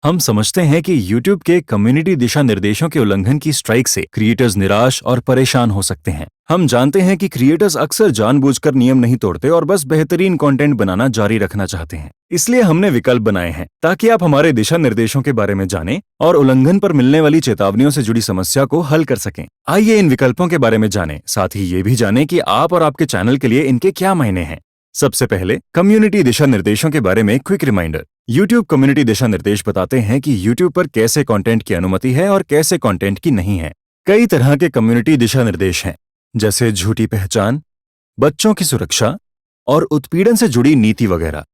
हम समझते हैं कि YouTube के कम्युनिटी दिशा निर्देशों के उल्लंघन की स्ट्राइक से क्रिएटर्स निराश और परेशान हो सकते हैं। हम जानते हैं कि क्रिएटर्स अक्सर जानबूझकर नियम नहीं तोड़ते और बस बेहतरीन कंटेंट बनाना जारी रखना चाहते हैं। इसलिए हमने विकल्प बनाए हैं ताकि आप हमारे दिशा निर्देशों के बारे में जानें और उल्लंघन पर मिलने वाली चेतावनियों से जुड़ी समस्या को हल कर सकें। आइए इन विकल्पों के बारे में जानें, साथ ही ये भी जानें कि आप और आपके चैनल के लिए इनके क्या मायने हैं। सबसे पहले कम्युनिटी दिशा निर्देशों के बारे में क्विक रिमाइंडर। YouTube कम्युनिटी दिशा निर्देश बताते हैं कि YouTube पर कैसे कंटेंट की अनुमति है और कैसे कंटेंट की नहीं है। कई तरह के कम्युनिटी दिशा निर्देश हैं, जैसे झूठी पहचान, बच्चों की सुरक्षा और उत्पीड़न से जुड़ी नीति वगैरह।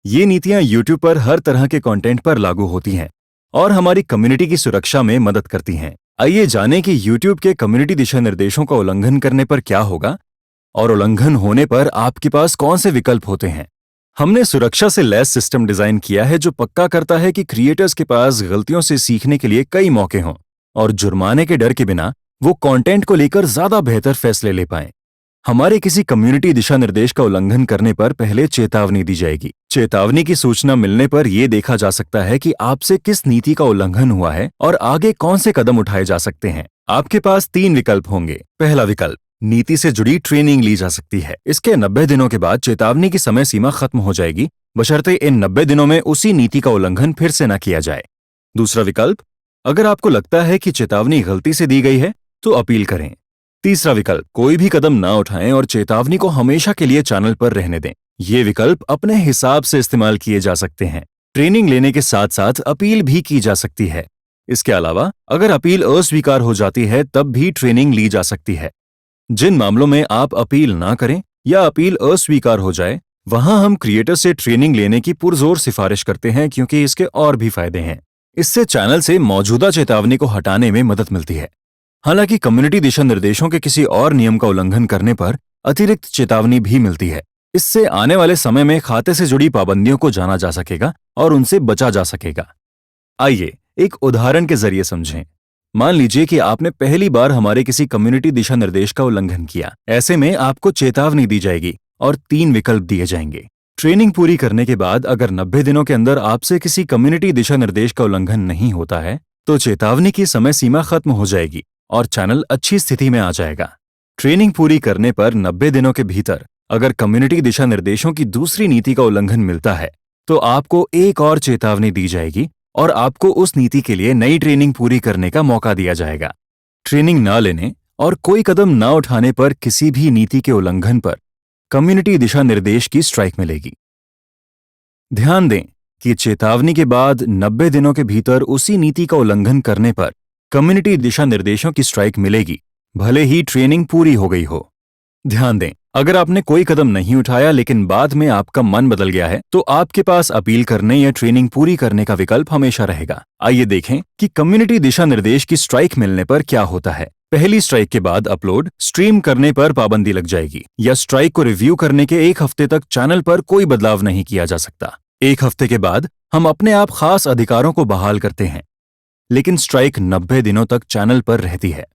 ये नीतियां YouTube पर हर तरह के कंटेंट पर लागू होती हैं और हमारी कम्युनिटी की सुरक्षा में मदद करती हैं। आइए जानें कि YouTube के कम्युनिटी दिशा निर्देशों का उल्लंघन करने पर क्या होगा और उल्लंघन होने पर आपके पास कौन से विकल्प होते हैं। हमने सुरक्षा से लैस सिस्टम डिजाइन किया है जो पक्का करता है कि क्रिएटर्स के पास गलतियों से सीखने के लिए कई मौके हों और जुर्माने के डर के बिना वो कंटेंट को लेकर ज्यादा बेहतर फैसले ले पाएं। हमारे किसी कम्युनिटी दिशा निर्देश का उल्लंघन करने पर पहले चेतावनी दी जाएगी। चेतावनी की सूचना मिलने पर यह देखा जा सकता है कि आपसे किस नीति का उल्लंघन हुआ है और आगे कौन से कदम उठाए जा सकते हैं। आपके पास 3 विकल्प होंगे। पहला विकल्प, नीति से जुड़ी ट्रेनिंग ली जा सकती है। इसके 90 दिनों के बाद चेतावनी की समय सीमा खत्म हो जाएगी, बशर्ते इन 90 दिनों में उसी नीति का उल्लंघन फिर से न किया जाए। दूसरा विकल्प, अगर आपको लगता है कि चेतावनी गलती से दी गई है तो अपील करें। तीसरा विकल्प, कोई भी कदम ना उठाएं और चेतावनी को हमेशा के लिए चैनल पर रहने दें। ये विकल्प अपने हिसाब से इस्तेमाल किए जा सकते हैं। ट्रेनिंग लेने के साथ साथ अपील भी की जा सकती है। इसके अलावा अगर अपील अस्वीकार हो जाती है तब भी ट्रेनिंग ली जा सकती है। जिन मामलों में आप अपील ना करें या अपील अस्वीकार हो जाए, वहां हम क्रिएटर से ट्रेनिंग लेने की पुरजोर सिफारिश करते हैं, क्योंकि इसके और भी फायदे हैं। इससे चैनल से मौजूदा चेतावनी को हटाने में मदद मिलती है। हालांकि कम्युनिटी दिशा निर्देशों के किसी और नियम का उल्लंघन करने पर अतिरिक्त चेतावनी भी मिलती है। इससे आने वाले समय में खाते से जुड़ी पाबंदियों को जाना जा सकेगा और उनसे बचा जा सकेगा। आइए एक उदाहरण के जरिए समझें। मान लीजिए कि आपने पहली बार हमारे किसी कम्युनिटी दिशा निर्देश का उल्लंघन किया। ऐसे में आपको चेतावनी दी जाएगी और 3 विकल्प दिए जाएंगे। ट्रेनिंग पूरी करने के बाद अगर 90 दिनों के अंदर आपसे किसी कम्युनिटी दिशा निर्देश का उल्लंघन नहीं होता है तो चेतावनी की समय सीमा खत्म हो जाएगी और चैनल अच्छी स्थिति में आ जाएगा। ट्रेनिंग पूरी करने पर 90 दिनों के भीतर अगर कम्युनिटी दिशा निर्देशों की दूसरी नीति का उल्लंघन मिलता है तो आपको एक और चेतावनी दी जाएगी और आपको उस नीति के लिए नई ट्रेनिंग पूरी करने का मौका दिया जाएगा। ट्रेनिंग ना लेने और कोई कदम ना उठाने पर किसी भी नीति के उल्लंघन पर कम्युनिटी दिशा निर्देश की स्ट्राइक मिलेगी। ध्यान दें कि चेतावनी के बाद 90 दिनों के भीतर उसी नीति का उल्लंघन करने पर कम्युनिटी दिशा निर्देशों की स्ट्राइक मिलेगी, भले ही ट्रेनिंग पूरी हो गई हो। ध्यान दें, अगर आपने कोई कदम नहीं उठाया लेकिन बाद में आपका मन बदल गया है तो आपके पास अपील करने या ट्रेनिंग पूरी करने का विकल्प हमेशा रहेगा। आइए देखें कि कम्युनिटी दिशा निर्देश की स्ट्राइक मिलने पर क्या होता है। पहली स्ट्राइक के बाद अपलोड, स्ट्रीम करने पर पाबंदी लग जाएगी या स्ट्राइक को रिव्यू करने के 1 हफ्ते तक चैनल पर कोई बदलाव नहीं किया जा सकता। 1 हफ्ते के बाद हम अपने आप खास अधिकारों को बहाल करते हैं, लेकिन स्ट्राइक 90 दिनों तक चैनल पर रहती है।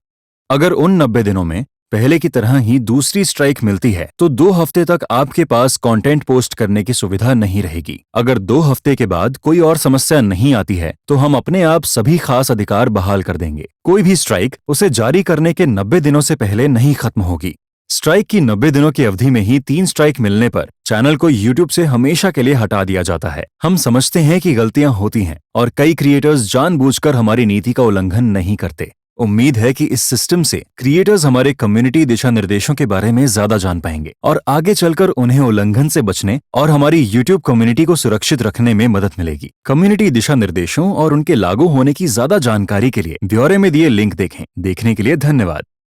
अगर उन 90 दिनों में पहले की तरह ही दूसरी स्ट्राइक मिलती है तो 2 हफ्ते तक आपके पास कंटेंट पोस्ट करने की सुविधा नहीं रहेगी। अगर 2 हफ्ते के बाद कोई और समस्या नहीं आती है तो हम अपने आप सभी खास अधिकार बहाल कर देंगे। कोई भी स्ट्राइक उसे जारी करने के 90 दिनों से पहले नहीं खत्म होगी। स्ट्राइक की 90 दिनों की अवधि में ही 3 स्ट्राइक मिलने पर चैनल को YouTube से हमेशा के लिए हटा दिया जाता है। हम समझते हैं कि गलतियां होती हैं और कई क्रिएटर्स जानबूझकर हमारी नीति का उल्लंघन नहीं करते। उम्मीद है कि इस सिस्टम से क्रिएटर्स हमारे कम्युनिटी दिशा निर्देशों के बारे में ज्यादा जान पाएंगे और आगे चलकर उन्हें उल्लंघन से बचने और हमारी YouTube कम्युनिटी को सुरक्षित रखने में मदद मिलेगी। कम्युनिटी दिशा निर्देशों और उनके लागू होने की ज्यादा जानकारी के लिए ब्यौरे में दिए लिंक देखें। देखने के लिए धन्यवाद।